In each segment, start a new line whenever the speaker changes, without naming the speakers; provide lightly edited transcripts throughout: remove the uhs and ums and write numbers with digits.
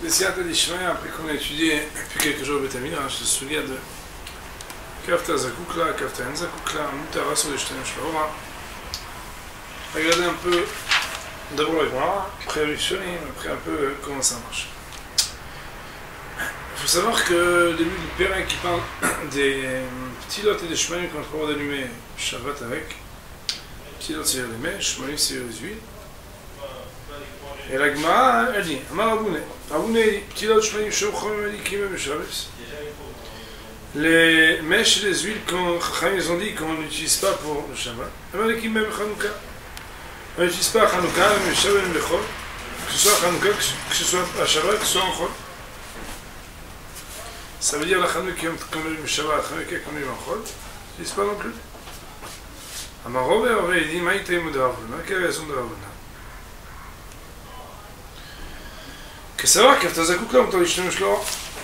Les Siyata d'Ishmael, après qu'on a étudié depuis quelques jours Beth Midrash, le soulier de Kafta Zakukla, Kafta Zakukla, Mutara sur les Shtana Shvaora. Regardez un peu d'abord le Gemara, après Rishonim, après un peu comment ça marche. Il faut savoir que le début du Pérec qui parle des petits lots et des chemins qu'on a le droit d'allumer Shabbat avec. Petits lots c'est les mèches, chemins c'est les huiles. Et la Gemara, elle dit, Amar Aboune, Aboune dit, petit lot chemins Shouchom Elikim Shabbat. Les mèches et les huiles, quand ils ont dit qu'on n'utilise pas pour le Shabbat, Elikim Chanukah. On n'utilise pas Chanukah, mais Shabbat et Bechol, que ce soit Chanukah, que ce soit à Shabbat, que ce soit en Chol. Ça veut dire la Chanukah qu'on a eu le Shabbat, la Chanukah qu'on a eu en Chol, on n'utilise pas non plus. Amarove, il dit, Maïtaïmou de Ravuna, quelle raison de Ravuna? Que savoir Kafta Zakukla, on t'en dit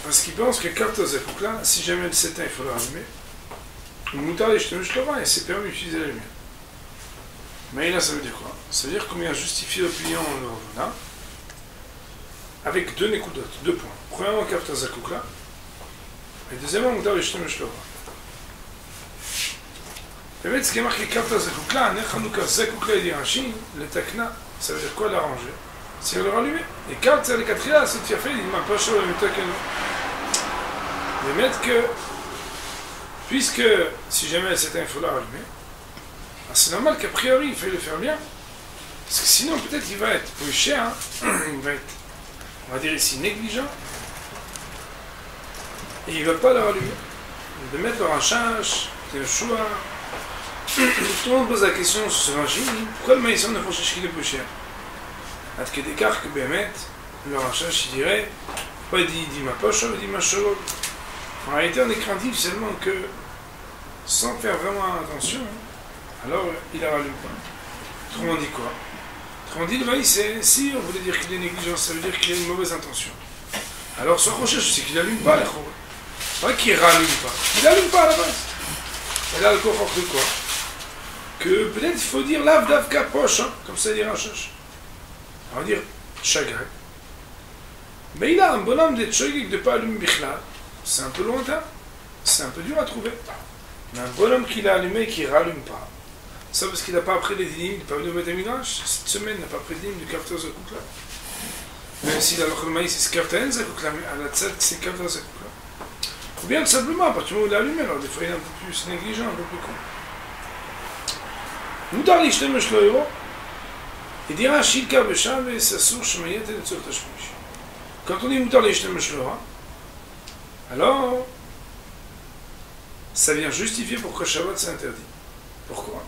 parce qu'il pense que Kafta Zakukla, si jamais elle s'éteint, il faut le rallumer. Ou Moutar et c'est permis d'utiliser la lumière. Mais là, ça veut dire quoi? Ça veut dire qu'on vient justifier l'opinion de Ravuna avec deux nékudot, deux points. Premièrement, Kafta Zakukla, et deuxièmement, Moutar et באמת, ce qui est marqué Kafta Zakukla, Nechanouka Zakukla et Dirachi, le Takna, ça veut dire quoi l'arranger? Si on le rallume. Et quand c'est le quatrième, si tu as fait, il m'a pas chaud, le Takna. De mettre que, puisque si jamais c'est un il faut la rallumer, c'est normal qu'a priori il faut le faire bien. Parce que sinon, peut-être il va être plus cher, hein. Il va être, on va dire ici, négligent. Et il ne va pas le rallumer. De mettre le rachage, le choix. Tout le monde pose la question sur ce rachis, pourquoi le maïsson ne faut chercher le plus cher? Parce que des cartes que Bémet, le rachage, il dirait, pas il dit ma poche, il dit ma cholole. En réalité, on est craintif seulement que, sans faire vraiment attention, alors il ne la rallume pas. Autrement dit quoi? Autrement dit, le maïs, si on voulait dire qu'il est négligent, ça veut dire qu'il a une mauvaise intention. Alors, son recherche, c'est qu'il n'allume pas les chorons. Pas qu'il ne rallume pas. Il n'allume pas à la base. Et là, le confort de quoi? Que peut-être il faut dire lav davka poche, hein, comme ça dit Rachash. On va dire chagrin. Mais il a un bonhomme d'être chagrin de ne pas allumer Bichlal. C'est un peu lointain. C'est un peu dur à trouver. Mais un bonhomme qui l'a allumé et qui ne rallume pas. Ça parce qu'il n'a pas appris les dîmes, il n'a pas venu au Beth Midrash. Cette semaine, il n'a pas appris les dîmes du Kafta Zakukla. Même s'il a le maïs, c'est Kafta Zakukla, mais à la tête, c'est Kafta Zakukla. Ou bien tout simplement, à partir du moment où il l'a allumé, alors des fois il est un peu plus négligent, un peu plus con. Moutar l'ishtem shloiro, il dira shilka b'shav et s'assure shemayet et le tzor tashmish. Quand on dit moutar l'ishtem shloiro, alors ça vient justifier pourquoi Shabbat c'est interdit. Pourquoi?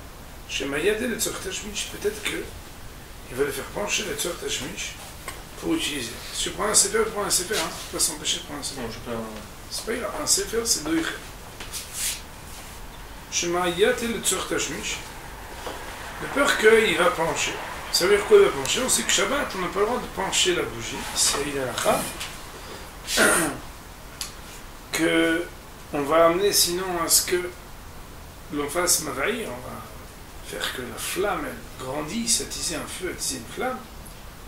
Shemayet et le tzor tashmish, peut-être que il va le faire pencher le tzor tashmish pour utiliser. Si tu prends un sefer, prends un sefer, hein, tu vas s'empêcher de prendre un sefer.
Non, je peux pas.
C'est pas grave, un sefer c'est doïch. Shemayet et le tzor tashmish. De peur qu'il va pencher. Ça veut dire quoi il va pencher? On sait que Shabbat, on n'a pas le droit de pencher la bougie. C'est il a que on va amener sinon à ce que l'on fasse mavaïr, on va faire que la flamme elle grandisse, attiser un feu, attiser une flamme,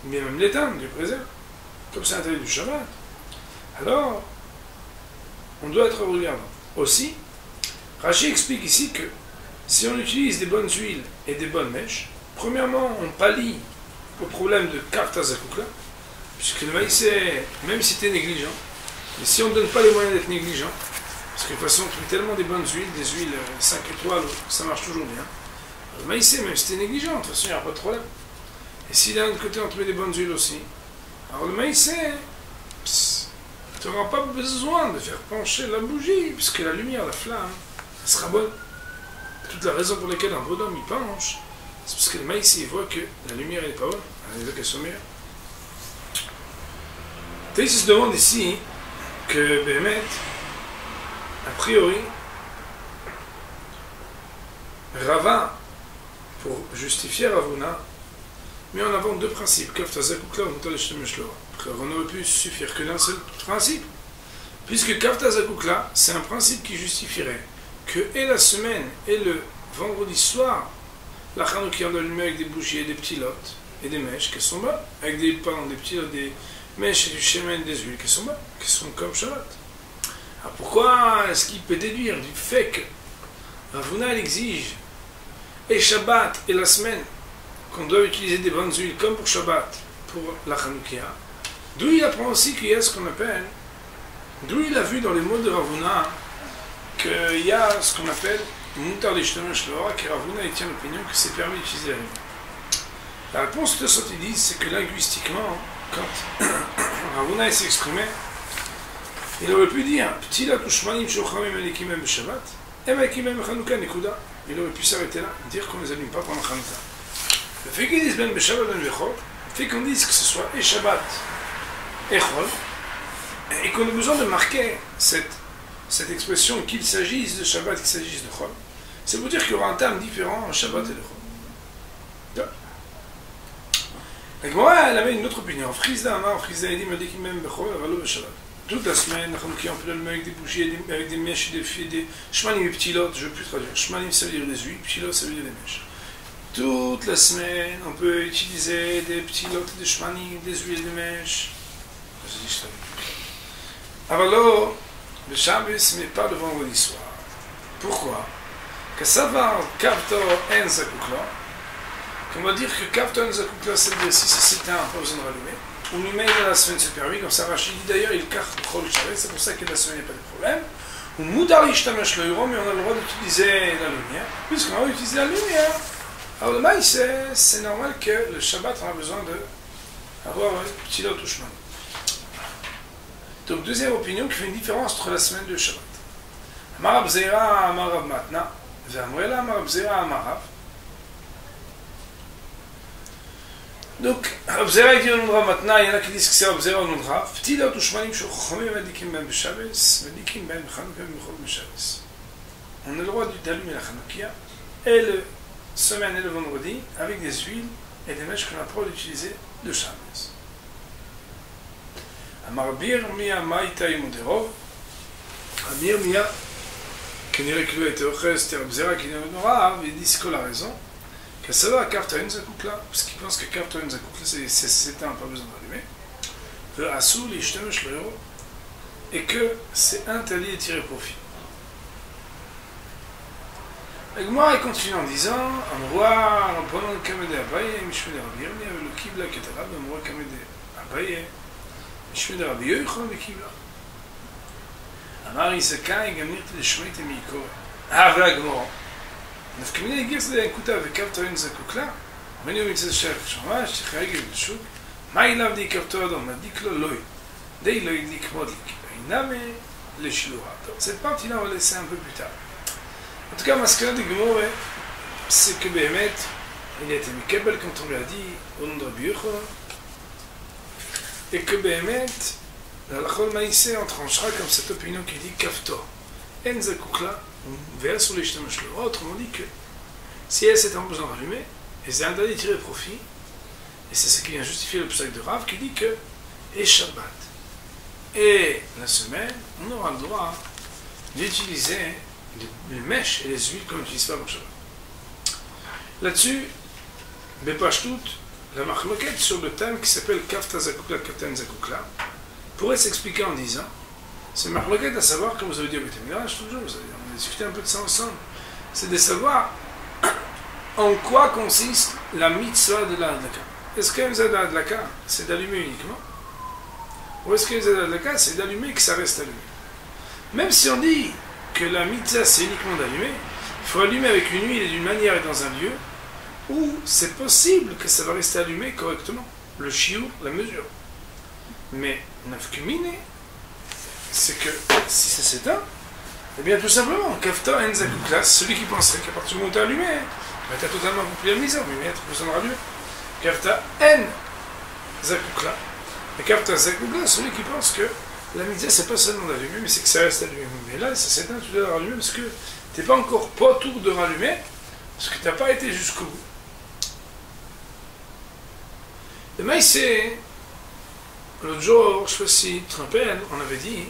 ou bien même l'éteindre, du préserve. Comme c'est interdit du Shabbat. Alors, on doit être regardant. Aussi, Rashi explique ici que si on utilise des bonnes huiles et des bonnes mèches, premièrement, on pallie au problème de Kafta Zakukla, puisque le maïs, même si tu es négligent, mais si on ne donne pas les moyens d'être négligent, parce que de toute façon, tu mets tellement des bonnes huiles, des huiles 5 étoiles, ça marche toujours bien. Le maïs, même si tu es négligent, de toute façon, il n'y a pas de problème. Et si d'un autre côté, on te met des bonnes huiles aussi, alors le maïs, tu n'auras pas besoin de faire pencher la bougie, puisque la lumière, la flamme, elle sera bonne. Toute la raison pour laquelle un bonhomme il penche, c'est parce que le maïs il voit que la lumière n'est pas bonne, il veut qu'elle soit meilleure. Taïs se demande ici que Bémet, a priori, Rava, pour justifier Ravuna, met en avant deux principes, Kafta Zakukla ou Moutar l'ishtem shloiro. On aurait pu suffire que d'un seul principe, puisque Kafta Zakukla, c'est un principe qui justifierait que et la semaine et le vendredi soir, la Chanukah on allume avec des bougies et des petits lots et des mèches qui sont bonnes, avec des petits lots, mais chez du shemen des huiles qui sont bonnes, qui sont comme Shabbat. Alors pourquoi est-ce qu'il peut déduire du fait que Ravuna exige et Shabbat et la semaine qu'on doit utiliser des bonnes huiles comme pour Shabbat, pour la Chanoukia, d'où il apprend aussi qu'il y a ce qu'on appelle, d'où il a vu dans les mots de Ravuna qu'il y a ce qu'on appelle Moutar d'Ishtamash Lora, que Ravuna il tient l'opinion que c'est permis d'utiliser la huile. La réponse de ce qu'ils disent, c'est que linguistiquement, quand Ravuna s'exprimait, il aurait pu dire P'tilat ushmanim shochamim elikimem b'Shabbat, emakimem b'Chanouka nekuda. Il aurait pu s'arrêter là, dire qu'on ne les allume pas pendant Chanouka. Le fait qu'ils disent ben b'Shabbat ben b'Chol, le fait qu'on dise que ce soit et Shabbat et Chol, et qu'on a besoin de marquer cette expression qu'il s'agisse de Shabbat, qu'il s'agisse de Chol, c'est pour dire qu'il y aura un terme différent en Shabbat et de Chol. La Gemara, elle avait une autre opinion. Frisda Amar, Frisda Edim, elle dit qu'il m'aime Bechol, Ralo Beshabbat. Toute la semaine, on peut l'allumer avec des bougies, avec des mèches et des shmanim et ptilot, je ne veux plus traduire. Shmanim, ça veut dire des huiles, ptilot, ça veut dire des mèches. Toute la semaine, on peut utiliser des ptilot, des shmanim, des huiles et des mèches. Alors, le Shabbos, mais pas le vendredi soir. Pourquoi? Que ça va en Kavto en Zakukla. On va dire que Kavton Zakukla, c'est-à-dire si c'est éteint, pas besoin de rallumer. On lui met dans la semaine, c'est permis, comme ça Rachid dit d'ailleurs, il carte le Chol Sharet, c'est pour ça que la semaine, il n'y a pas de problème. Ou Moudar Ishtamash le Euro, mais on a le droit d'utiliser la lumière, puisqu'on va utiliser la lumière. Alors le maïs, c'est normal que le Shabbat, on a besoin d'avoir un petit lot ou chemin. Donc deuxième opinion qui fait une différence entre la semaine et le Shabbat. Amarab Zeira, Amarab Matna, Zamrela, Amarab Zeira, Amarab. Donc, Abzera, il dit au nom de Rav maintenant, il y en a qui disent que c'est Abzera au nom de Rav. P'tilat ushmanim shochomim medikim ben b'Shabbos, medikim ben Chanouka b'Chol b'Shabbos. On a le droit d'allumer la Chanoukia et le semaine et le vendredi avec des huiles et des mèches qu'on a le droit d'utiliser de Shabbos. Amar Bir Mia Maïta Yimoderov, Amir Mia, qui dirait qu'il a été ochel, c'était Abzera qui dit au nom de Rav, il dit c'est quoi la raison? Que ça va à Kavtoen Zakukla, parce qu'il pense que Kavtoen Zakukla c'est éteint, pas besoin d'allumer. Le Asou, les Shtemesh le héros, et que c'est interdit de tirer profit. Et moi, il continue en disant Amroa, Ramponon Kamede Abaye, Mishmede Rabbi Yirmi, avec le Kibla Ketarab, Amroa Kamede Abaye, Mishmede Rabbi Yoichon, le Kibla. Amar Isakai, Gamnir Teleshmeit et Mikor. Ah, voilà, Gmoran. נפקמיני הגירס לנקוטה וקבטוין זקוקלה, ואני ומצד שייך שמה, שחייגל בשוק, מה אליו די קבטו אדום, נדיק לו לוי, די לא ידליק מודליק, אינמה לשילוה. cette partie-là, on va laisser un peu plus tard. En tout cas, masquerade de Gemore, c'est que Béhémet, il a été Mikabel, quand on lui a dit, au nom de Rabbi Yochanan, et que Béhémet, la Lachol Maïsé, on tranchera comme cette opinion qui dit Kafto, En Zakukla, vers sur les Shtamash le Roi, autrement dit que si elle s'est en besoin d'allumer, et c'est interdit de tirer profit, et c'est ce qui vient justifier le psaume de Rav qui dit que et Shabbat et la semaine, on aura le droit d'utiliser les mèches et les huiles qu'on n'utilise pas pour Shabbat. Là-dessus, Bepashtout, la marloquette sur le thème qui s'appelle Kafta Zakukla, Kaftan Zakukla, pourrait s'expliquer en disant c'est marloquette à savoir, comme vous avez dit au Bétémirage, toujours, on a discuté un peu de ça ensemble, c'est de savoir en quoi consiste la mitzvah de la hadlaka. Est-ce que la mitzvah de la hadlaka, c'est d'allumer uniquement? Ou est-ce que la mitzvah de la hadlaka, c'est d'allumer et que ça reste allumé? Même si on dit que la mitzvah, c'est uniquement d'allumer, il faut allumer avec une huile et d'une manière et dans un lieu où c'est possible que ça va rester allumé correctement. Le shiur, la mesure. Mais nafkumine, c'est que si ça s'éteint, eh bien tout simplement, Kafta en Zakukla, celui qui penserait qu'à partir du moment où tu as allumé, tu as totalement rempli la mise, mais il y a besoin de rallumer. Kafta en Zakukla. Et Kafta Zakukla, celui qui pense que la mitzvah, c'est pas seulement d'allumer, mais c'est que ça reste allumé. Mais là, ça s'éteint, tu dois rallumer parce que tu n'es pas encore pas autour de rallumer, parce que tu n'as pas été jusqu'au bout. Le maïsé, l'autre jour, je sais pas si tu te rappelles, on avait dit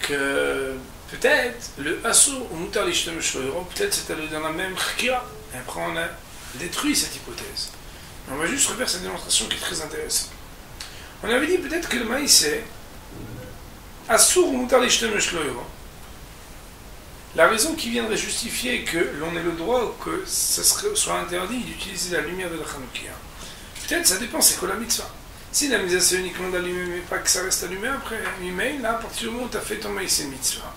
que peut-être le Assour ou Moutar l'Ishtamesh l'Euro, peut-être c'est allé dans la même Chkira. Et après on a détruit cette hypothèse. On va juste refaire cette démonstration qui est très intéressante. On avait dit peut-être que le maïs c'est Assour ou Moutar l'Ishtamesh lo Yoro. La raison qui viendrait justifier que l'on ait le droit ou que ce soit interdit d'utiliser la lumière de la Hanoukia. Peut-être ça dépend, c'est quoi la mitzvah. Si la mitzvah c'est uniquement d'allumer, mais pas que ça reste allumé après un email, là, à partir du moment où tu as fait ton maïs, c'est mitzvah.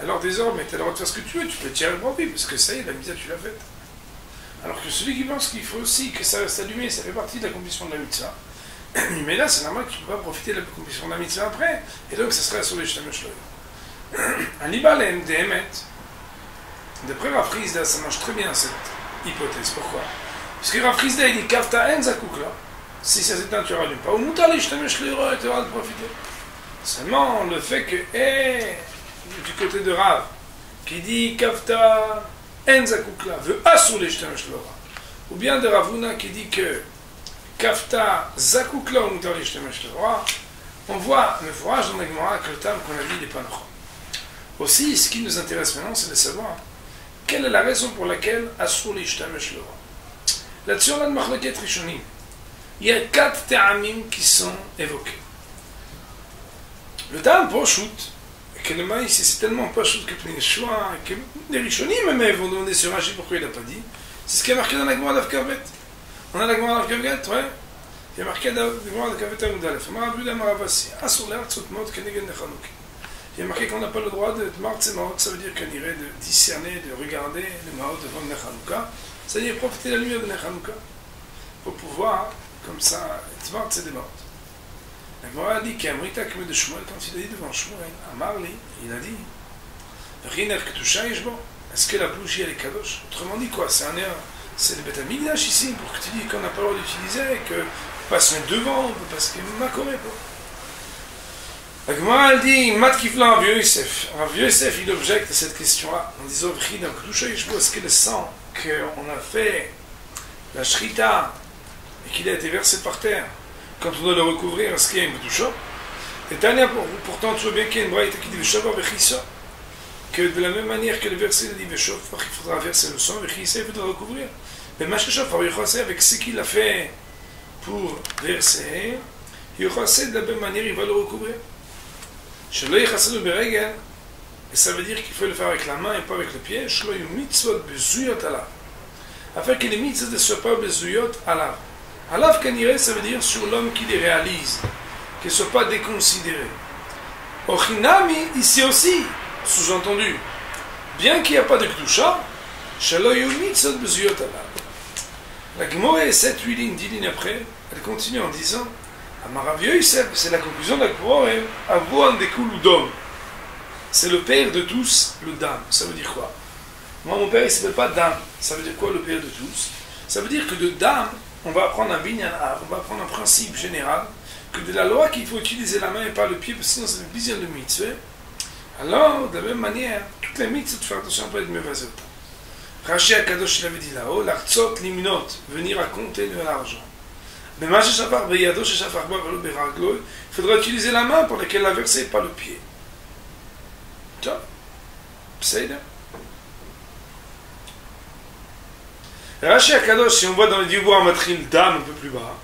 Alors désormais, tu as le droit de faire ce que tu veux, tu peux tirer le profit, parce que ça y est, la mitzvah tu l'as faite. Alors que celui qui pense qu'il faut aussi que ça reste allumé, ça fait partie de l'accomplissement de la mitzvah. Mais là, c'est normal que tu ne peux pas profiter de l'accomplissement de la mitzvah après, et donc ça serait sur les Shtamesh lo Yoro. Un libalem de Emet, d'après Rav Chizda, ça marche très bien cette hypothèse. Pourquoi? Parce que Rav Chizda il dit Kafta en zakukla, si ça s'éteint, tu rallumes pas. Ou Moutar l'Ishtamesh lo Yoro, et tu auras de profiter. Seulement le fait que, du côté de Rav, qui dit Kafta en zakukla, veut assour l'Ishtamesh lo Yoro, ou bien de Ravuna qui dit que Kafta zakukla ou Moutar l'Ishtamesh lo Yoro, on voit le forage dans la Gemara que le terme qu'on a dit n'est pas non. Aussi, ce qui nous intéresse maintenant, c'est de savoir quelle est la raison pour laquelle Assour l'Ishtamesh lo Yoro. Là-dessus, on a de Machleket Rishonim. Il y a 4 ta'amim qui sont évoqués. Le ta'am Poshut, que le maïs, c'est tellement Poshut que Pnei Yeshua, que les Rishonim même vont demander sur Rashi pourquoi il n'a pas dit. C'est ce qui est marqué dans la Gemara d'Avkavet. On a la Gemara d'Avkavet, ouais. Il y a marqué dans la Gemara d'Avkavet Amudalef. Marabula Maravasi. Assour l'Artzot Mot Kenegen Nechanouki. Il y a marqué qu'on n'a pas le droit de Martzemot, ça veut dire qu'on irait de discerner, de regarder le Maot devant le Nechanouka, c'est-à-dire profiter de la lumière de Nechanouka, pour pouvoir, comme ça, Tzmart c'est des morts. La Gemara a dit qu'Amrita Kme de Shmuel, quand il a dit devant Shmuel, à Marli, il a dit Riner Ketusha Yeshbo, est-ce que la bougie elle est kadosh? Autrement dit quoi? C'est un air, c'est le Beth Amikdash ici, pour que tu dis qu'on n'a pas le droit d'utiliser, que on peut pas se mettre devant, parce qu'il m'a coré pas. La Gemara elle dit Mat Kifla Rav Yosef. Rav Yosef il objecte à cette question-là en disant est-ce que le sang qu'on a fait la shrita et qu'il a été versé par terre, quand on doit le recouvrir, est-ce qu'il y a une Kedusha? Et Tania, pourtant tu vois bien qu'il y a une braïta qui dit Veshavar Vechissa, que de la même manière que le verset dit Veshavar, il faudra verser le sang, Vechissa il faudra recouvrir. Mais Mashkashaf Rav Yochassé, avec ce qu'il a fait pour verser, Yochassé de la même manière il va le recouvrir. Shelo Yechassé le Beregel, et ça veut dire qu'il faut le faire avec la main et pas avec le pied. Shelo yu mitzvot bezuyot alav, afin que les mitzvot ne soient pas bezuyot alav. Alav kanire, ça veut dire sur l'homme qui les réalise, qu'ils ne soient pas déconsidérés. Ochinami, ici aussi, sous-entendu, bien qu'il n'y a pas de Kedusha, Shelo yu mitzvot bezuyot alav. La Gemara, 7-8 lignes, 10 lignes après, elle continue en disant Amarav Yosef, c'est la conclusion de la Gemara, Avouan dekul udom. C'est le père de tous, le dam. Ça veut dire quoi? Moi, mon père, il ne s'appelle pas dam. Ça veut dire quoi, le père de tous? Ça veut dire que de dam, on va apprendre un binyan, on va apprendre un principe général, que de la loi qu'il faut utiliser la main et pas le pied, parce que sinon, c'est une vision de mitzvah. Alors, de la même manière, toutes les mitzvahs, tu fais attention à ne pas être mevazot. Rashi Akadosh, il avait dit là-haut, l'artzot limnot, venir à compter de l'argent. Mais il faudra utiliser la main pour laquelle la verser et pas le pied. Tiens, c'est là. Rashi Akadosh, si on voit dans les Dibois Matril Dam un peu plus bas,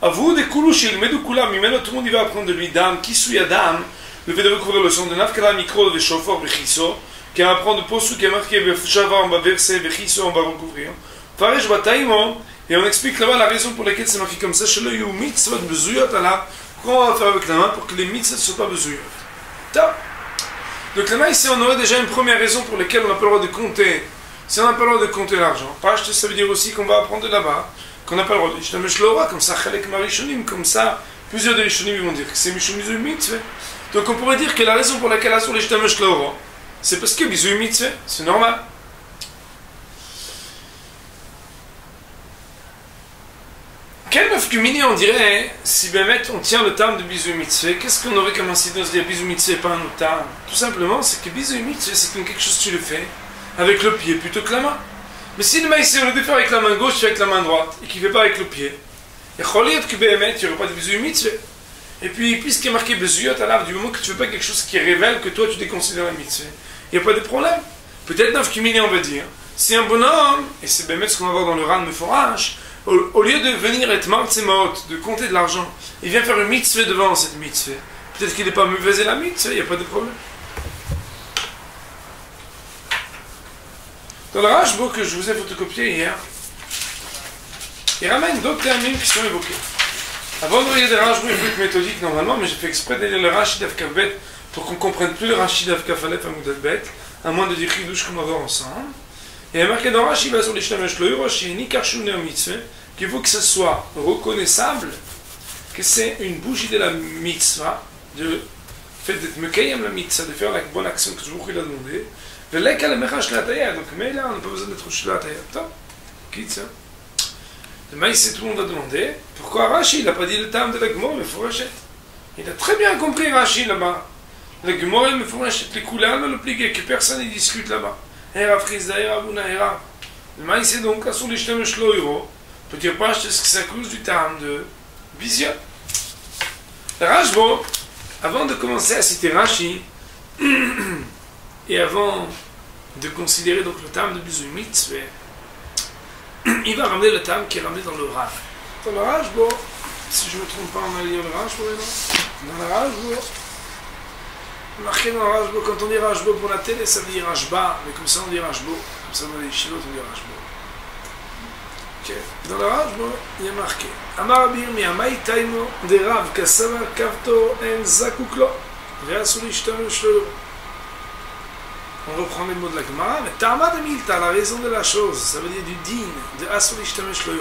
à vous des Koulouchil, Medoukoula, Mimeno, tout le monde il va apprendre de lui Dam, Kisouya Dam, le fait de recouvrir le son de Nafkala Mikro, de Shofor, Bechiso, qui va apprendre de Posou, qui est marqué Shavar, on va verser, Bechiso, on va recouvrir. Faresh Bataïmo. Et on explique là-bas la raison pour laquelle c'est marqué comme ça. Pourquoi on va faire avec la main pour que les mitzvot ne soient pas bezuyot. Donc là ici on aurait déjà une première raison pour laquelle on n'a pas le droit de compter. Si on n'a pas le droit de compter l'argent, ça veut dire aussi qu'on va apprendre de là-bas qu'on n'a pas le droit de Ishtamesh lo Yoro, comme ça Chalek Marishonim, comme ça plusieurs de Rishonim vont dire que c'est Mishum Bizuy Mitzvah. Donc on pourrait dire que la raison pour laquelle Assour l'Ishtamesh lo Yoro, c'est parce que Bizuy Mitzvah, c'est normal. Quel nafkumini on dirait, si Bémet on tient le terme de Bizuy Mitzvah, qu'est-ce qu'on aurait comme incidence de dire Bizuy Mitzvah et pas un autre terme? Tout simplement, c'est que Bizuy Mitzvah, c'est comme quelque chose que tu le fais avec le pied plutôt que la main. Mais si le maïs, on le fait avec la main gauche, tu fais avec la main droite, et qu'il ne fait pas avec le pied, il y a que Bémet, il n'y aurait pas de Bizuy Mitzvah. Et puis, puisqu'il est marqué Bezuyot alav, du moment que tu ne fais pas quelque chose qui révèle que toi tu déconsidères la mitzvah, il n'y a pas de problème. Peut-être nafkumini on va dire, si un bonhomme, et c'est Bémet ce qu'on va voir dans le Ran Meforash, Au lieu de venir être Martzemaot, de compter de l'argent, il vient faire une mitzvah devant cette mitzvah. Peut-être qu'il n'est pas mauvais la mitzvah, il n'y a pas de problème. Dans le Rashbo que je vous ai photocopié hier, il ramène d'autres termes qui sont évoqués. Avant de regarder le Rashbo, il faut être méthodique normalement, mais j'ai fait exprès d'aller le Rashi d'Avkavbet pour qu'on ne comprenne plus le Rashi d'Avkafalef à Moudalbet, à moins de dire Chidush qu'on va voir ensemble. Et il y a marqué dans Rashi, va sur les Shlamesh Loïro, Rashi, ni Karchoune en mitzvah, qu'il faut que ce soit reconnaissable que c'est une bougie de la mitzvah, de fait d'être mekayem la mitzvah, de faire la bonne action que toujours il a demandé. Le lek à la mechash la taïa, donc mais là on n'a pas besoin d'être au la taïa. Attends, quitte ça. Le maïs, tout le monde a demandé pourquoi Rashi, il n'a pas dit le terme de la Gemara, mais il faut racheter. Il a très bien compris Rashi là-bas. La Gemara, il faut racheter les couleurs, le pliquer, que personne ne discute là-bas. Hera frisda, hera buna, hera. Le maïs, c'est donc à son l'ishtamesh lo euro. Peut-être pas acheter ce que c'est à cause du terme de vision. Le Rashbo, avant de commencer à citer Rashi, et avant de considérer donc le terme de Bizu Mitzvah, il va ramener le terme qui est ramené dans le Rav. Dans le Rashbo, si je ne me trompe pas, on va lire le Rashbo maintenant. Dans le Rashbo, marqué dans le Rashbo, quand on dit Rashbo pour la télé, ça veut dire Rashba, mais comme ça on dit Rashbo. Comme ça dans les Shilot on dit Rashbo. Okay. Dans le Rashbo, il y a marqué Amar Abir mi amai taimo de Rav kasava kavto en zakuklo ve'asu l'ishtamesh lo. On reprend les mots de la Gemara, mais Tama de Milta, la raison de la chose, ça veut dire du din, de asu l'ishtamesh lo.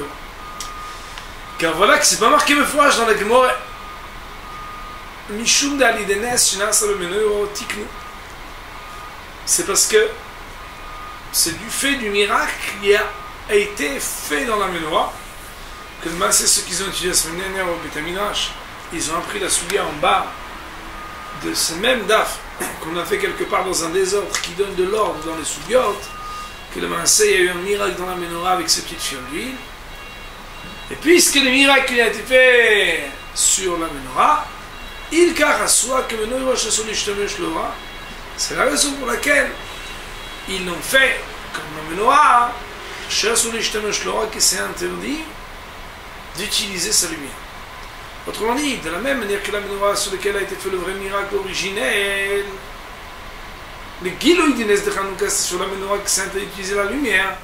Car voilà que c'est pas marqué mefouach dans la Gemara Mishum de alidenes shinasa le meneur tiknu. C'est parce que c'est du fait du miracle qui a été fait dans la menorah, que le c'est ceux qu'ils ont utilisé la semaine dernière au Beth Midrash, ils ont appris la soulia en bas de ce même daf qu'on a fait quelque part dans un désordre qui donne de l'ordre dans les soubiotes, que le Maaseh, il y a eu un miracle dans la menorah avec ses petites fioles d'huile. Et puisque le miracle a été fait sur la menorah, il carassoit que menorah chez son ishtamesh loa, c'est la raison pour laquelle ils l'ont fait comme la menorah, que c'est interdit d'utiliser sa lumière. Autrement dit, de la même manière que la menorah sur laquelle a été fait le vrai miracle originel, le Giloï d'Ines de Hanouka, c'est sur la menorah que c'est interdit d'utiliser la lumière.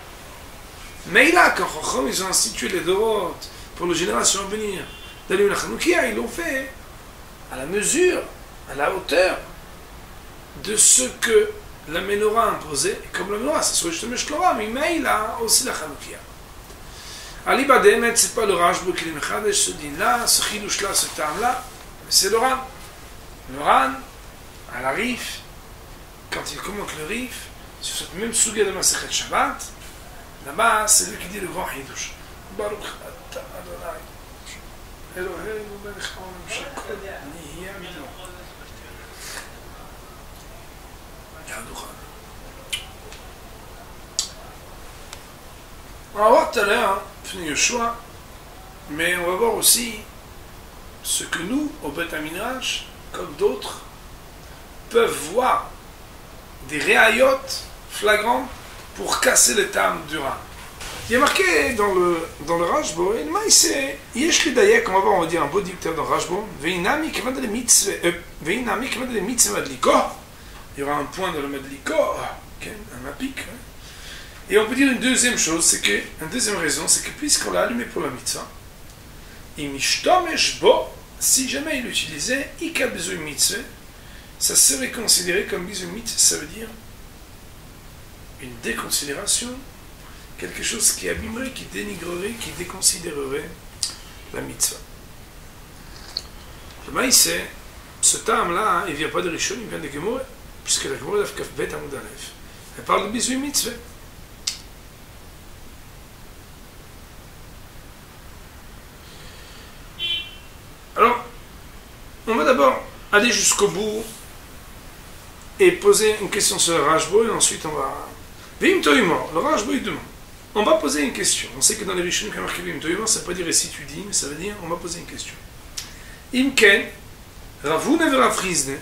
Mais là, quand Chacham, ils ont institué les Dorot pour les générations à venir d'allumer la Hanoukia, ils l'ont fait à la mesure, à la hauteur de ce que la menorah imposée, comme la menorah, c'est sur le Shtemesh Klora, mais il a aussi la Hanoukia. Ali Bademet, c'est pas le Rashbo qui est Mechadesh, ce din-là, ce Chidush-là, ce terme-là, mais c'est le Ran. Le Ran, à la Rif, quand il commente le Rif, sur cette même Suga de Masechet Shabbat, là-bas, c'est lui qui dit le grand Chidush. Baruch Ata Adonai, Eloheinu melech haolam shekol nihya midlo. On va voir tout à l'heure, Yoshua, mais on va voir aussi ce que nous, au Beth Midrash, comme d'autres, peuvent voir des réayot flagrants pour casser le terme du Ran. Il y a marqué dans le Rashbo, il y a on va voir, on va dire un beau dicteur dans le Rashbo, Veinami kevad le mitzvah madliko. Il y aura un point dans le Madliko, un apic. Et on peut dire une deuxième chose, une deuxième raison, c'est que puisqu'on l'a allumé pour la mitzvah, si jamais il l'utilisait, ika besoin mitzvah, ça serait considéré comme besoin mitzvah, ça veut dire une déconsidération, quelque chose qui abîmerait, qui dénigrerait, qui déconsidérerait la mitzvah. Le maïsé, ce terme-là, il ne vient pas de Rishon, il vient de Gemorah, puisque la Gemorah d'Avkaf Bet Amud Aleph, elle parle de besoin mitzvah. Alors, on va d'abord aller jusqu'au bout et poser une question sur le Rashbo, et ensuite on va... Vim Toïma, le Rashbo il demande. On va poser une question. On sait que dans les Rishonim, quand il y a marqué Vim Toïma, ça ne veut pas dire et si tu dis, mais ça veut dire on va poser une question. Imken, Ravuna ve Rav Chizda,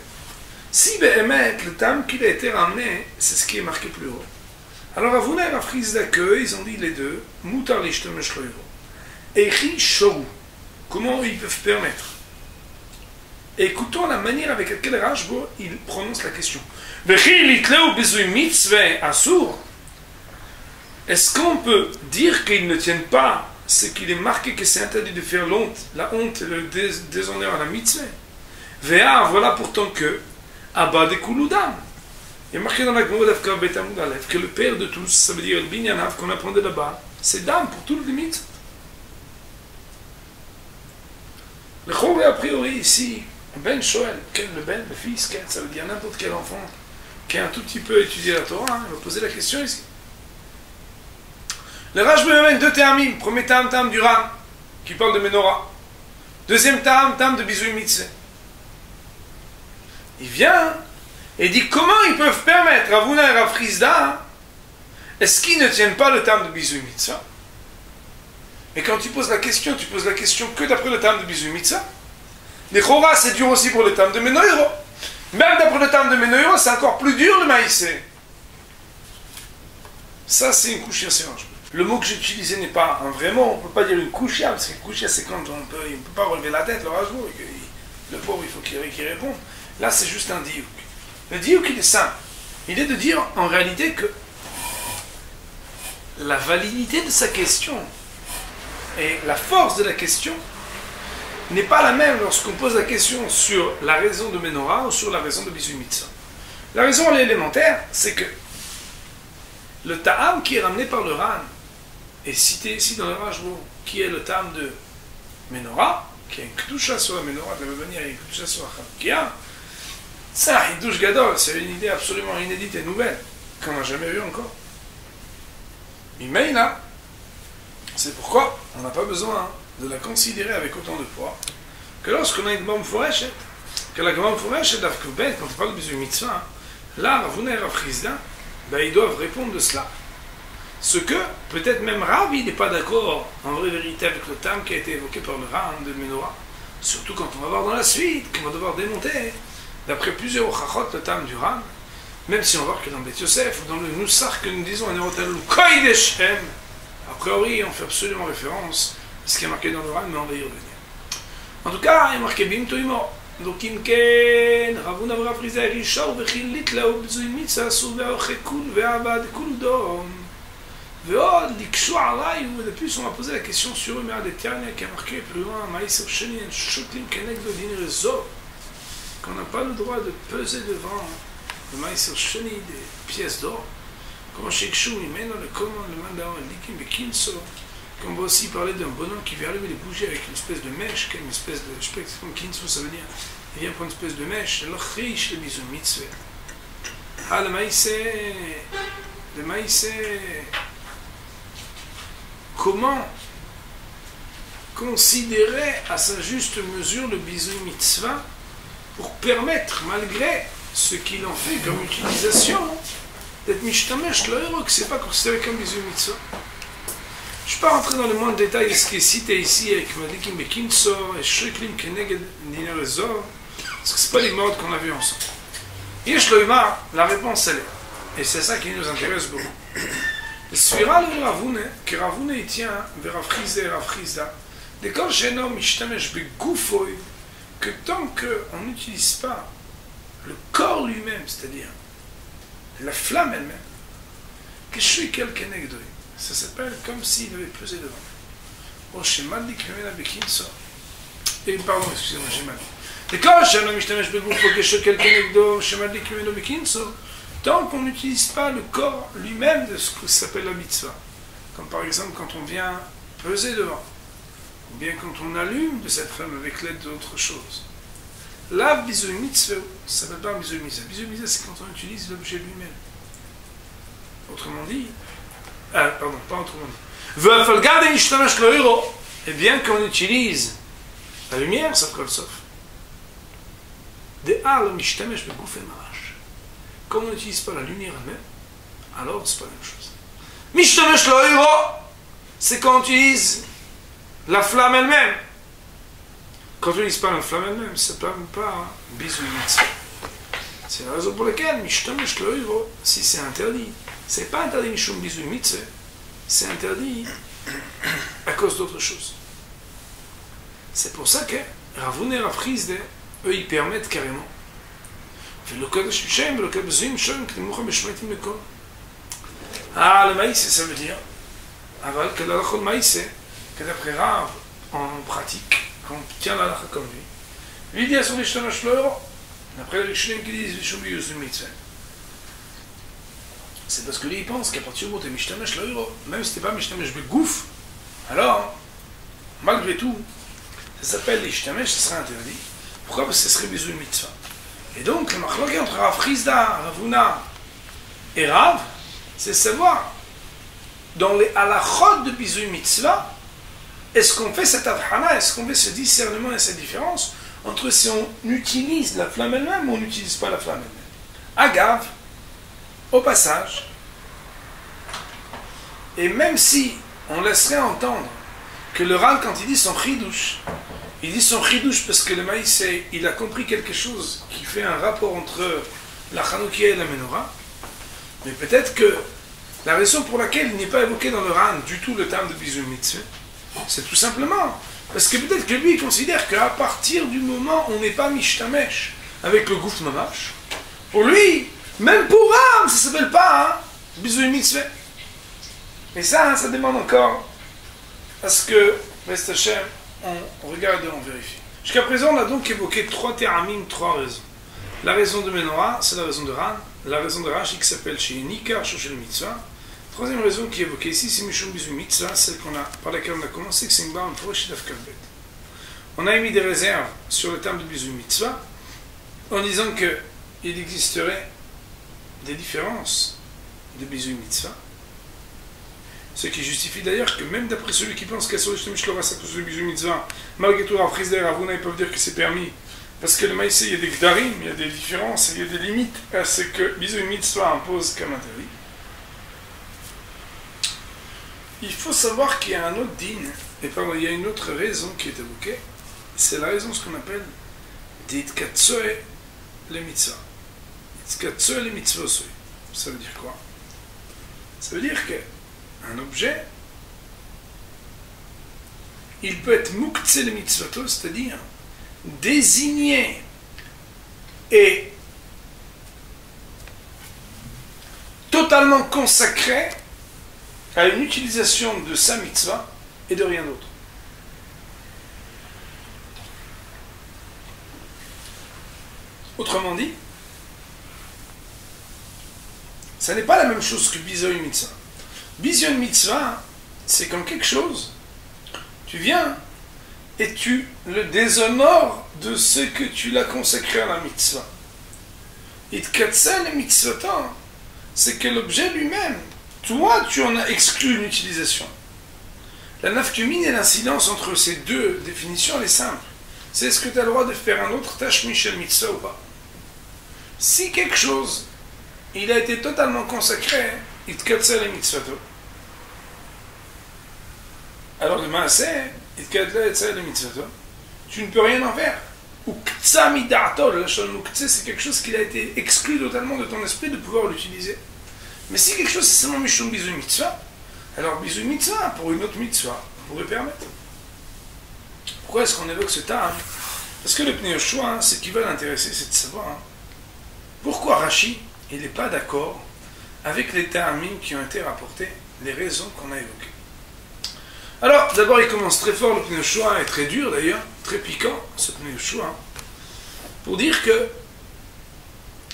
si Behemet, le terme qu'il a été ramené, c'est ce qui est marqué plus haut. Alors Ravuna et Rav Chizda, ils ont dit les deux, Mutar l'ishtamesh lo yiro. Echi Shoru. Comment ils peuvent permettre? Écoutons la manière avec laquelle Rashbo il prononce la question. Est-ce qu'on peut dire qu'ils ne tiennent pas ce qu'il est marqué que c'est interdit de faire la honte et le déshonneur à la mitzvah? Voilà pourtant que Abba de Kouloudam. Il est marqué dans la Gemara d'Afka Betamud Aleph que le père de tous, ça veut dire le Binyanav qu'on apprenait là-bas, c'est Dam pour tout le mitzvah. Le Choré a priori ici, Ben Shoel, le Ben, le fils, ça veut dire n'importe quel enfant qui a un tout petit peu étudié la Torah, il va poser la question ici. Le Rashbi amène deux termines. Premier tam du Ram, qui parle de Menorah. Deuxième tam de Bizui Mitzvah. Il vient et dit comment ils peuvent permettre à Ravuna et Rav Chizda, est-ce qu'ils ne tiennent pas le tam de Bizui Mitzvah? Et quand tu poses la question que d'après le tam de Bizui Mitzvah. Les Chora, c'est dur aussi pour le tam de Menoiro. Même d'après le tam de Menoiro, c'est encore plus dur le maïsé. Ça, c'est une couche assez large. Le mot que j'ai utilisé n'est pas un vrai mot. On ne peut pas dire une couchia, parce qu'une couchia, c'est quand il ne peut pas relever la tête, le rajou, et que le pauvre, il faut qu'il réponde. Là, c'est juste un diouk. Le diouk, il est simple. Il est de dire, en réalité, que la validité de sa question et la force de la question n'est pas la même lorsqu'on pose la question sur la raison de Menorah ou sur la raison de Bizui Mitzvah. La raison, elle est élémentaire, c'est que le ta'am qui est ramené par le Ran est cité ici dans le Rashbo, qui est le ta'am de Menorah, qui a une kdusha sur la Menorah, de la même manière, il y a une kdusha sur la Chanukia. C'est un hidush gadol, c'est une idée absolument inédite et nouvelle, qu'on n'a jamais vue encore. Imeina, c'est pourquoi on n'a pas besoin de la considérer avec autant de poids que lorsqu'on a une bombe foreshet, que la bombe foreshet d'Avkouben, quand on parle de Bizui Mitzvah, là, Ravuna et Rav Chizda, ils doivent répondre de cela. Ce que, peut-être même Rav, il n'est pas d'accord, en vraie vérité, avec le tam qui a été évoqué par le Ran de Menorah. Surtout quand on va voir dans la suite, qu'on va devoir démonter, d'après plusieurs ochachot, le tam du Ran, même si on voit que dans Bet Yosef, ou dans le Noussar que nous disons, a priori, on fait absolument référence à ce qui est marqué dans le Ran, mais on va y revenir. En tout cas, il est marqué Bim Toimo. Donc, Imken, Ravuna Rav Chizda Rishau, Vechilit Lao Bizui Mitzvah, Asur Ve'achekul, Ve'abad Kuldom. Ve'od, Likshu Alay, ou de plus, on va poser la question sur eux, mais à l'Éternel qui a marqué plus loin, Maïsir Sheni, Shuklim Kenek de Din Rezo, qu'on n'a pas le droit de peser devant le Maïsir Sheni des pièces d'or, comme Shekshu, Imeno, le Command, le Mandaon, le Likim, Bekinso. On va aussi parler d'un bonhomme qui vient allumer les bougies avec une espèce de mèche, une espèce de. Je sais pas exactement Kinsu, ça veut dire. Il vient prendre une espèce de mèche, le riche, le Bizui Mitzvah. Ah, le maïsé. Le maïsé. Comment considérer à sa juste mesure le Bizui Mitzvah pour permettre, malgré ce qu'il en fait comme utilisation, d'être mishtamesh le héros, que c'est pas considéré comme Bizui Mitzvah. Je ne vais pas rentrer dans le moindre détail de ce qui est cité ici avec Malikim Bekinsor et Shriklim Keneged Ninerezor, parce que ce pas les modes qu'on a vus ensemble. Yesh Loïmar, la réponse elle est, et c'est ça qui nous intéresse beaucoup. Le Sphira le Ravune, que Ravune il tient vers Rav Chizda, l'école chez un homme Ishtamesh Begoufoy, que tant qu'on n'utilise pas le corps lui-même, c'est-à-dire la flamme elle-même, que je suis quelqu'un Kenegdoy. Ça s'appelle comme s'il avait pesé devant. Oh, j'ai mal dit que la Bekinso. Et pardon, excusez-moi, j'ai mal dit. Et quand j'ai un homme Ishtamesh Begoufoy, que je suis quelqu'un Kenegdoy, j'ai mal dit que la Bekinso, tant qu'on n'utilise pas le corps lui-même de ce que s'appelle la mitzvah, comme par exemple quand on vient peser devant, ou bien quand on allume de cette flamme avec l'aide d'autre chose. Là, Bizui Mitzvah, ça ne s'appelle pas Bizui Mitzvah. Bizui Mitzvah, c'est quand on utilise l'objet lui-même. Autrement dit, pardon, pas autrement dit. Et bien qu'on utilise la lumière, sauf qu'elle sauf. Comme on n'utilise pas la lumière elle-même, alors c'est pas la même chose. Mishtamesh lo'iro, c'est quand on utilise la flamme elle-même. Quand on n'utilise pas la flamme elle-même, ça ne permet pas Bizui Mitzvah. C'est la raison pour laquelle Mishtamesh lo'iro, si c'est interdit, c'est pas interdit Mishum Bizui Mitzvah, c'est interdit à cause d'autre chose. C'est pour ça que Ravuna et Rav Chizde, eux, ils permettent carrément. Ah, le maïs, ça veut dire. Aval, que l'alakha de maïs, que d'après Rav, en pratique, quand on tient l'alakha comme lui, il dit à son ishtamash l'euro, après les Rishonim qui disent Vishum Yuzum Mitzvah. C'est parce que lui, il pense qu'à partir du moment où tu es mishtamash l'euro, même si tu n'es pas mishtamash begouf, alors, malgré tout, ça s'appelle l'ishtamesh, ça sera interdit. Pourquoi? Parce que ce serait Bizou Mitzvah. Et donc, le machloké entre Rav Chizda, Ravuna et Rav, c'est savoir, dans les halachot de Bizou Mitzvah, est-ce qu'on fait cette avhana, est-ce qu'on fait ce discernement et cette différence entre si on utilise la flamme elle-même ou on n'utilise pas la flamme elle-même. Agave, au passage, et même si on laisserait entendre que le Ran, quand il dit son chidouche, il dit son chidouche parce que le maïs, il a compris quelque chose qui fait un rapport entre la Chanoukia et la Menorah, mais peut-être que la raison pour laquelle il n'est pas évoqué dans le Ran du tout le terme de Bizou Mitzvah, c'est tout simplement parce que peut-être que lui il considère qu'à partir du moment où on n'est pas mishtamesh avec le gouffre mamash, pour lui, même pour Ram, ça ne s'appelle pas Bizou Mitzvah. Mais ça demande encore à ce que, Rest Hashem, on regarde et on vérifie. Jusqu'à présent, on a donc évoqué 3 théramim, 3 raisons. La raison de Menorah, c'est la raison de Ran. La raison de Rashi qui s'appelle chez Nikar, Shoshel Mitzvah. Troisième raison qui est évoquée ici, c'est Mishum Bizou Mitzvah, celle par laquelle on a commencé, que c'est une barre pour Shidaf Kalbet. On a émis des réserves sur le terme de Bizou Mitzvah en disant qu'il existerait des différences de Bizou Mitzvah. Ce qui justifie d'ailleurs que même d'après celui qui pense qu'à sur le Shtemishloras à cause de Bizou Mitzvah, malgré tout, Rav Chizda et Ravuna, ils peuvent dire que c'est permis. Parce que le maïs, il y a des gdarim, il y a des différences, il y a des limites à ce que Bizou Mitzvah impose comme interdit. Il faut savoir qu'il y a un autre din, et pardon, il y a une autre raison qui est évoquée, c'est la raison ce qu'on appelle Ditkatsoe le mitzvah. Ditkatsoe le mitzvah. Ça veut dire quoi? Ça veut dire qu'un objet, il peut être muktse le mitzvato, c'est-à-dire désigné et totalement consacré à une utilisation de sa mitzvah et de rien d'autre. Autrement dit, ça n'est pas la même chose que Bizoy Mitzvah. Bizoy Mitzvah, c'est comme quelque chose, tu viens et tu le déshonores de ce que tu l'as consacré à la mitzvah. Itkatsa le mitzvah, c'est que l'objet lui-même, toi, tu en as exclu une utilisation. La nafkumine et l'incidence entre ces deux définitions, elle est simple. C'est est-ce que tu as le droit de faire un autre tâche Michel Mitzvah ou pas? Si quelque chose, il a été totalement consacré, il te katsa le mitzvato. Alors le maaseh, il te katsa le mitzvato. Tu ne peux rien en faire. Ou ktsa midato, le lachon muktsé, c'est quelque chose qui a été exclu totalement de ton esprit de pouvoir l'utiliser. Mais si quelque chose c'est seulement Mishum Bizou Mitzvah, alors Bizou Mitzvah, pour une autre mitzvah, on pourrait permettre. Pourquoi est-ce qu'on évoque ce terme? Parce que le Pnei Yoshua, ce qui va l'intéresser, c'est de savoir pourquoi Rashi, il n'est pas d'accord avec les termes qui ont été rapportés, les raisons qu'on a évoquées. Alors, d'abord, il commence très fort, le Pnei Yoshua est très dur d'ailleurs, très piquant, ce Pnei Yoshua, pour dire que,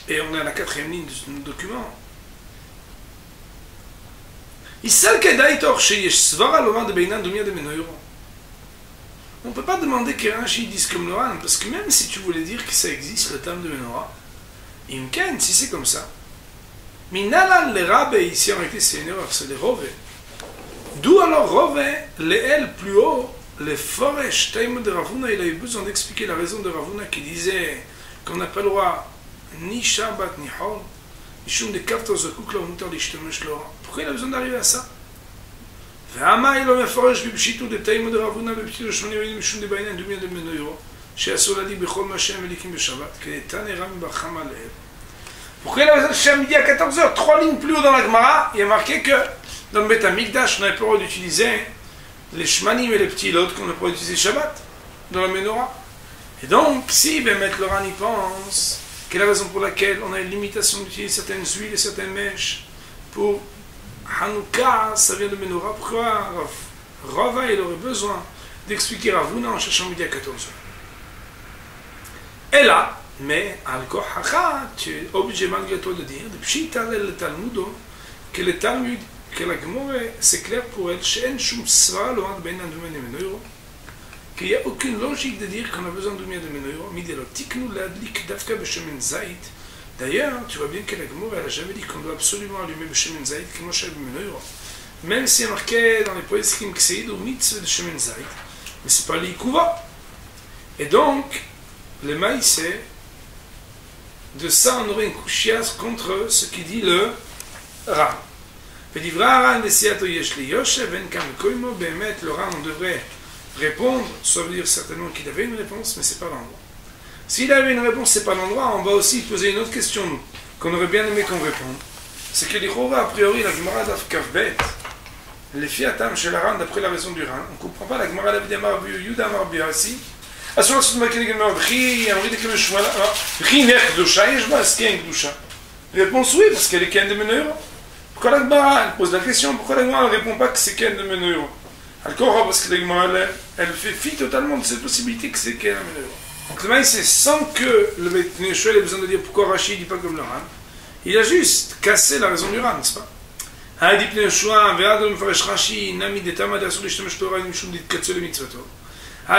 et on est à la 4e ligne de ce document, on ne peut pas demander qu'un Rashi dise comme le Ran, parce que même si tu voulais dire que ça existe, le terme de Menorah, Imken, si c'est comme ça, Minala le Rabbe, ici en réalité c'est une erreur, c'est les Rove. D'où alors Rove, les L plus haut, les Foresh, Taïm de Ravuna, il a eu besoin d'expliquer la raison de Ravuna qui disait qu'on n'a pas le droit ni Shabbat ni Hol, pourquoi il a besoin d'arriver à ça? Pourquoi il a besoin de midi à 14h? 3 lignes plus haut dans la Gemara, il y a marqué que dans le Beth Amikdash, on n'avait pas le droit d'utiliser les shmanim et les petits lots qu'on n'a pas droit d'utiliser Shabbat. dans la menorah. Et donc, si Bémet Loran y pense, quelle est la raison pour laquelle on a une limitation d'utiliser certaines huiles et certaines mèches pour Hanouka, ça vient de menorah, pourquoi Rava, il aurait besoin d'expliquer à Ravuna en cherchant midi à 14h. Et là, mais Al-Kohacha, tu es obligé malgré toi de dire, depuis le Talmud, que le Talmud, que la Gemore, c'est clair pour elle, qu'il n'y a aucune logique de dire qu'on a besoin de lumière de Menorah, d'ailleurs, tu vois bien que la Gemore, elle n'a jamais dit qu'on doit absolument allumer Beshemen Zayit, comme Moshe Menorah. Même si il y a marqué dans les poésies que c'est au mitzvah de Shemen Zayit, mais ce n'est pas l'Ikouva. Et donc, le maïs, de ça, on aurait une couchias contre ce qui dit le Ram. Le Ram, on devrait répondre, ça veut dire certainement qu'il avait une réponse, mais ce n'est pas l'endroit. S'il avait une réponse, ce n'est pas l'endroit, on va aussi poser une autre question, nous, qu'on aurait bien aimé qu'on réponde. C'est que l'Ichora, a priori, la Gemara d'Afkavbet, les fiatam chez la Ran, d'après la raison du Ran, on ne comprend pas la Gemara d'Avidamar Yudamar Biasi. Asura se demande qu'il y a une Gemara, réponse oui, parce qu'elle est Ken de Menorah. Pourquoi la Gemara, elle pose la question, pourquoi la Gemara ne répond pas que c'est Ken de Menorah? Encore parce que la Gemara, elle fait fi totalement de cette possibilité que c'est Ken de Menorah. Donc le maïs, c'est sans que le Beit Neshel ait besoin de dire pourquoi Rashi ne dit pas comme le Ran. Il a juste cassé la raison du Ran, n'est-ce pas? À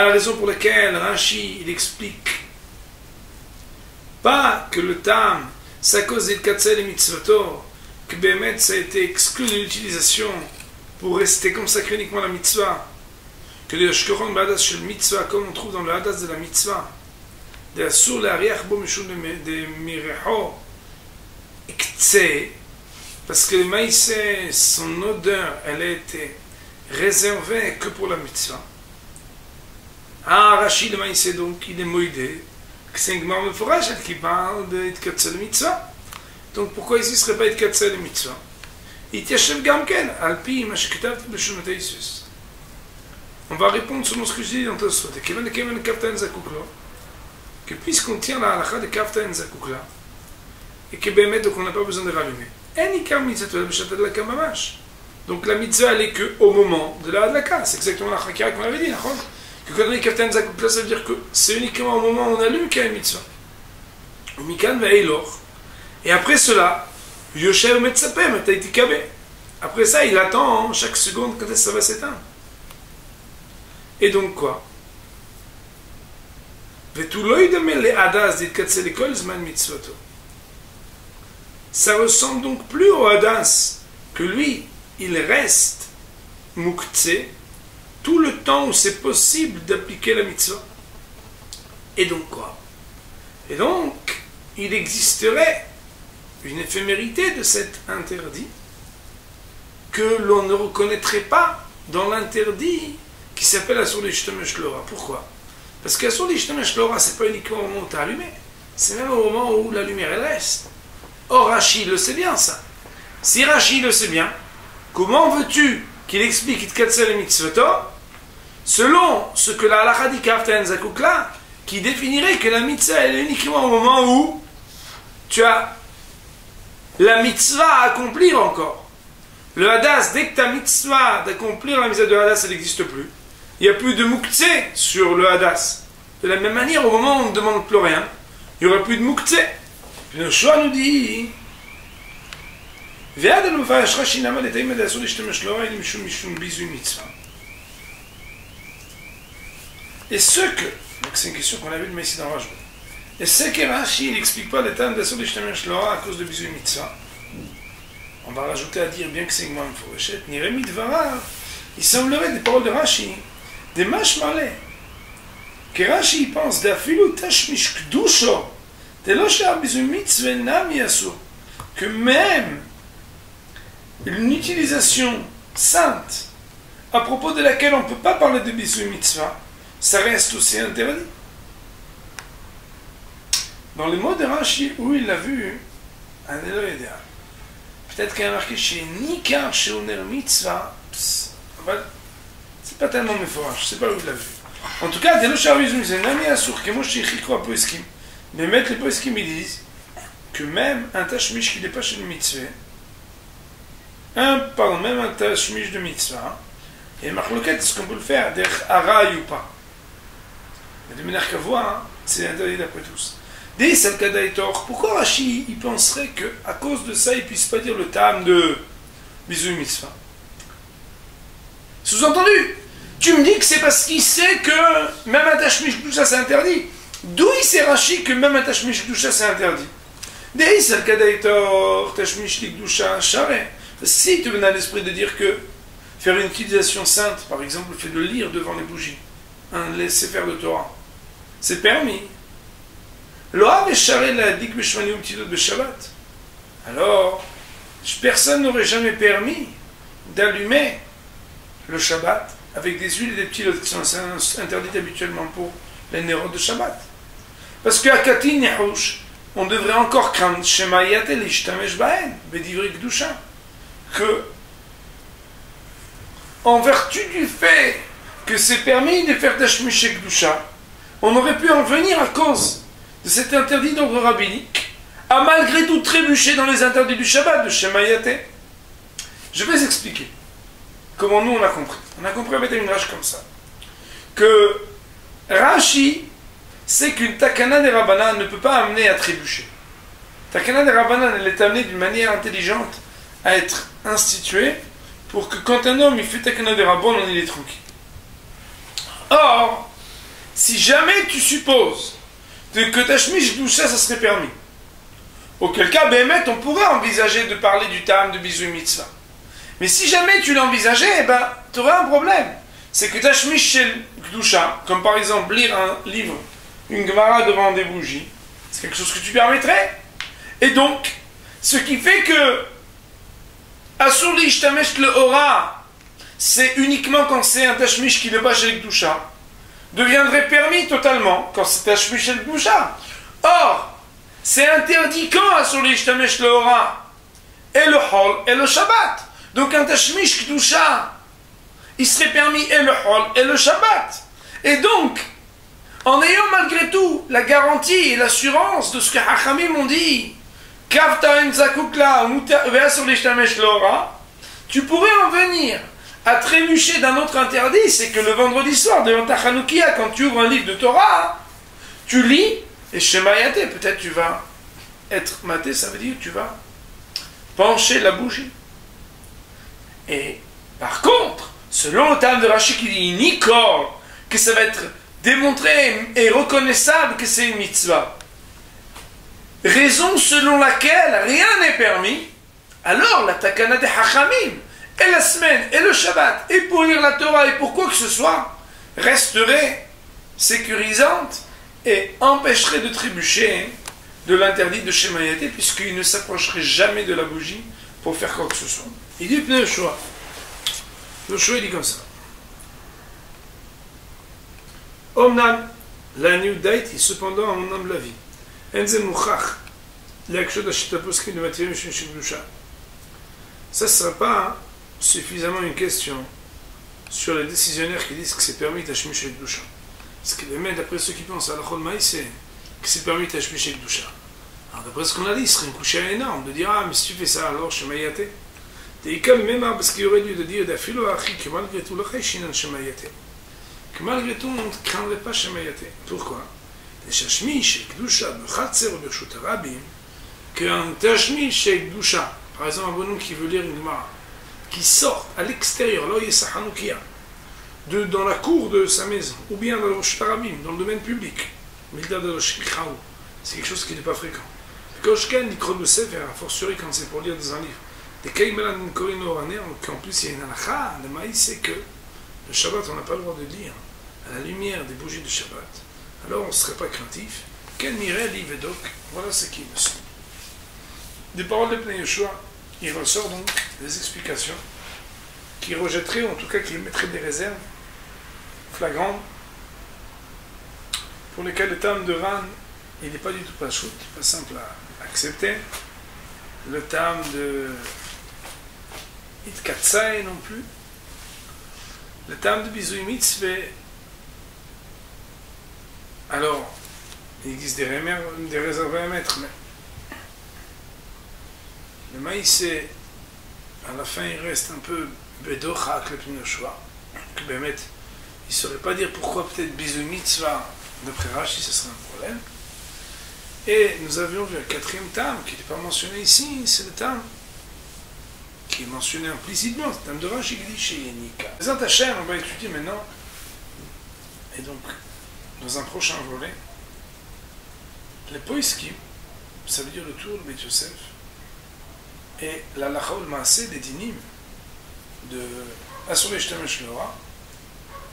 la raison pour laquelle Rashi il explique pas que le tam, c'est à cause des katsel et mitzvato, que Bémet ça a été exclu de l'utilisation pour rester consacré uniquement à la mitzvah, que le shkoron b'hadas shel mitzvah, comme on trouve dans le hadas de la mitzvah, de asur l'ariach bo mishum de mireho, parce que le maïs, son odeur, elle a été réservée que pour la mitzvah. Ah, Rashi, le maïs, donc, il est moïdé, que c'est un gmar meforach qui parle de Katsel mitzvah. Donc, pourquoi ici ne serait pas Katsel mitzvah? Il yashem gamken, alpi, mashketav, b'shumatei Isus. On va répondre selon ce que je dis dans Tosfot. Que puisqu'on tient la halakha de Kaftan Zakukla, et que Bémet, donc on n'a pas besoin de rallumer. Donc la mitzvah, elle est qu'au moment de la hadlaka. C'est exactement la chakira qu'on avait dit. Que quand on dit Kaftan Zakukla, ça veut dire que c'est uniquement au moment où on allume qu'il y a une mitzvah. Et après cela, Yosher Metzapem, après ça, il attend chaque seconde quand ça va s'éteindre. Et donc quoi? Ça ressemble donc plus au hadas, que lui, il reste mukhtse tout le temps où c'est possible d'appliquer la mitzvah. Et donc quoi? Et donc, il existerait une éphémérité de cet interdit que l'on ne reconnaîtrait pas dans l'interdit qui s'appelle Asur l'Ishtamesh Lora. Pourquoi? Parce qu'Asur l'Ishtamesh Lora, c'est pas uniquement au moment où tu as allumé, c'est même au moment où la lumière elle reste. Or, Rashi le sait bien, ça. Si Rashi le sait bien, comment veux-tu qu'il explique Itkatzel et Mitzvato selon ce que la halakha dit Kaftan Zakukla, qui définirait que la mitzvah elle est uniquement au moment où tu as la mitzvah à accomplir encore. Le hadas, dès que ta mitzvah d'accomplir la mitzvah de hadas, elle n'existe plus. Il n'y a plus de muktzé sur le hadas. De la même manière, au moment où on ne demande plus rien, il n'y aura plus de muktzé. Puis le Shoah nous dit et ce que, donc c'est une question qu'on a vue de Messi dans Rajba, et ce que Rashi n'explique pas l'état de la à cause de Bizu Mitzvah, on va rajouter à dire, bien que c'est une moins fourchette, Niremi Dvara, il semblerait des paroles de Rashi, des mashmaleh, que Rashi pense d'Afilu Tashmish Kdusho, que même une utilisation sainte à propos de laquelle on ne peut pas parler de bisu mitzvah, ça reste aussi interdit. Dans les mots de Rashi, où il l'a vu, un élève idéal. Peut-être qu'il y a marqué chez Nikar chez Oner mitzvah, c'est pas tellement méforage, je ne sais pas où il l'a vu. En tout cas, dès le charvisme, c'est un ami assour, que moi je suis quoi poeskim. Mais mettre les poeskim, ils disent que même un tashmish qui n'est pas chez le mitzvah, même un tashmish de mitzvah, et marloquette, est-ce qu'on peut le faire d'être araï ou pas? Mais de manière qu'à voir, c'est interdit d'après tous. Des salkadaïtor, pourquoi Rashi il penserait qu'à cause de ça, il ne puisse pas dire le tam de bisou mitzvah? Sous-entendu, tu me dis que c'est parce qu'il sait que même un tashmish doucha c'est interdit. D'où il sait Rashi que même un tashmish doucha c'est interdit? Des salkadaïtor, tashmish doucha charé. Si tu venais à l'esprit de dire que faire une utilisation sainte, par exemple le fait de lire devant les bougies, un laisser-faire de Torah, c'est permis. Alors, personne n'aurait jamais permis d'allumer le Shabbat avec des huiles et des petits lots qui sont interdites habituellement pour les nérodes de Shabbat. Parce qu'à Katin Yahush, on devrait encore craindre que, en vertu du fait que c'est permis de faire Tashmish Kedusha, on aurait pu en venir à cause de cet interdit d'ordre rabbinique, à malgré tout trébucher dans les interdits du Shabbat, de Shemayate. Je vais expliquer comment nous on a compris. On a compris avec une rage comme ça. Que Rashi sait qu'une Takana des Rabbanan ne peut pas amener à trébucher. Takana des Rabbanan, elle est amenée d'une manière intelligente à être instituée pour que quand un homme il fait Takana des Rabbanan, il est tranquille. Or, si jamais tu supposes que Tashmish Doucha, ça serait permis, auquel cas, Bémet, on pourrait envisager de parler du Tam de Bisou Mitzvah. Mais si jamais tu l'envisageais, tu aurais un problème. C'est que Tashmish Doucha, comme par exemple lire un livre, une Gemara devant des bougies, c'est quelque chose que tu permettrais. Et donc, ce qui fait que Asur li ishtamesh le Hora, c'est uniquement quand c'est un Tashmish qui n'est pas chez le Doucha, deviendrait permis totalement quand c'est Tashmish chez le Doucha. Or, c'est interdit quand Asur li ishtamesh le Hora et le Hol et le Shabbat. Donc un Tashmish Kedusha, il serait permis et le Hol et le Shabbat. Et donc, en ayant malgré tout la garantie et l'assurance de ce que Hachamim ont dit, tu pourrais en venir à trébucher d'un autre interdit, c'est que le vendredi soir, devant ta Hanoukia, quand tu ouvres un livre de Torah, tu lis, et Shemayate, peut-être tu vas être maté, ça veut dire que tu vas pencher la bougie. Et par contre, selon le terme de Rashi qui dit Nikor, que ça va être démontré et reconnaissable que c'est une mitzvah, raison selon laquelle rien n'est permis, alors la takana des Hachamim, et la semaine, et le Shabbat, et pour lire la Torah, et pour quoi que ce soit, resterait sécurisante et empêcherait de trébucher de l'interdit de Shemayate, puisqu'il ne s'approcherait jamais de la bougie pour faire quoi que ce soit. Il dit le choix. Le choix il dit comme ça. Omnam, la new date, cependant, on nomme la vie. Enzel Mouchach, l'akshod ashitaposkim de matériel Shemdusha. Ça ne sera pas suffisamment une question sur les décisionnaires qui disent que c'est permis Tashmish Kedusha. Parce que les mains, d'après ceux qui pensent à la Chol Maïs, c'est que c'est permis Tashmish Kedusha. Alors, d'après ce qu'on a dit, ce serait une couchée énorme de dire ah, mais si tu fais ça, alors Shemayate. T'es comme même parce qu'il aurait dû de dire d'afilo achi que malgré tout, le Cheshinan Shemayate. Que malgré tout, on ne craindrait pas Shemayate. Pourquoi? Tashmish Kedusha, Bechatzer ou Bershut Rabim, qu'un Tashmish Kedusha, par exemple, un bonhomme qui veut lire une Gemara, qui sort à l'extérieur, là où il y a sa Hanoukia, dans la cour de sa maison, ou bien dans le Rosh Tarabim, dans le domaine public, c'est quelque chose qui n'est pas fréquent. Koshken, Nikron le Sefer, a fortiori quand c'est pour lire dans un livre. Des Kaimelan Korino Raner, qu'en plus il y a une halakha, le maïs, c'est que le Shabbat, on n'a pas le droit de lire à la lumière des bougies de Shabbat. Alors on ne serait pas craintif. Ken Mirel, Ivedok, voilà ce qui me semble. Des paroles de Pnei Yoshua, il ressort donc des explications qui rejetteraient, ou en tout cas qui mettraient des réserves flagrantes, pour lesquelles le terme de Ran, il n'est pas du tout pas choute, pas simple à accepter. Le terme de Itkatsai non plus. Le terme de Bisouy Mitzvah, Alors, il existe des réserves à mettre, mais le maïs, c'est, à la fin, il reste un peu bedochak le pinochoa, que Bémet, il ne saurait pas dire pourquoi peut-être bisou mitzvah, d'après Rashi, ce serait un problème. Et nous avions vu un quatrième terme qui n'était pas mentionné ici, c'est le terme qui est mentionné implicitement, c'est le terme de Rashi qui dit chez Yenika. Les Antachem, on va étudier maintenant, et donc, dans un prochain volet, les poiskim, ça veut dire le tour de Beth Yosef, et la lacha ou le maaseh des dinim de Asur Leshtamesh Lora,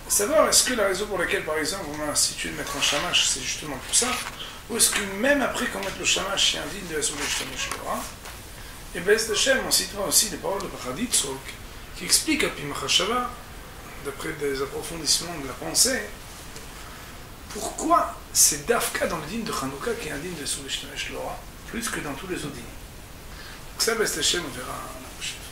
savoir est-ce que la raison pour laquelle, par exemple, on a institué de mettre un shamash, c'est justement pour ça, ou est-ce que même après qu'on mette le shamash, c'est indigne de Asur Leshtamesh Lora, et Bez Hashem, on citera aussi des paroles de Paraditzok, qui expliquent à Pimachashava, d'après des approfondissements de la pensée, pourquoi c'est Dafka dans le dîme de Hanouka qui est indigne de Asur Leshtamesh Lora, plus que dans tous les autres dîmes. Donc ça, Bez Hashem, on verra la prochaine fois.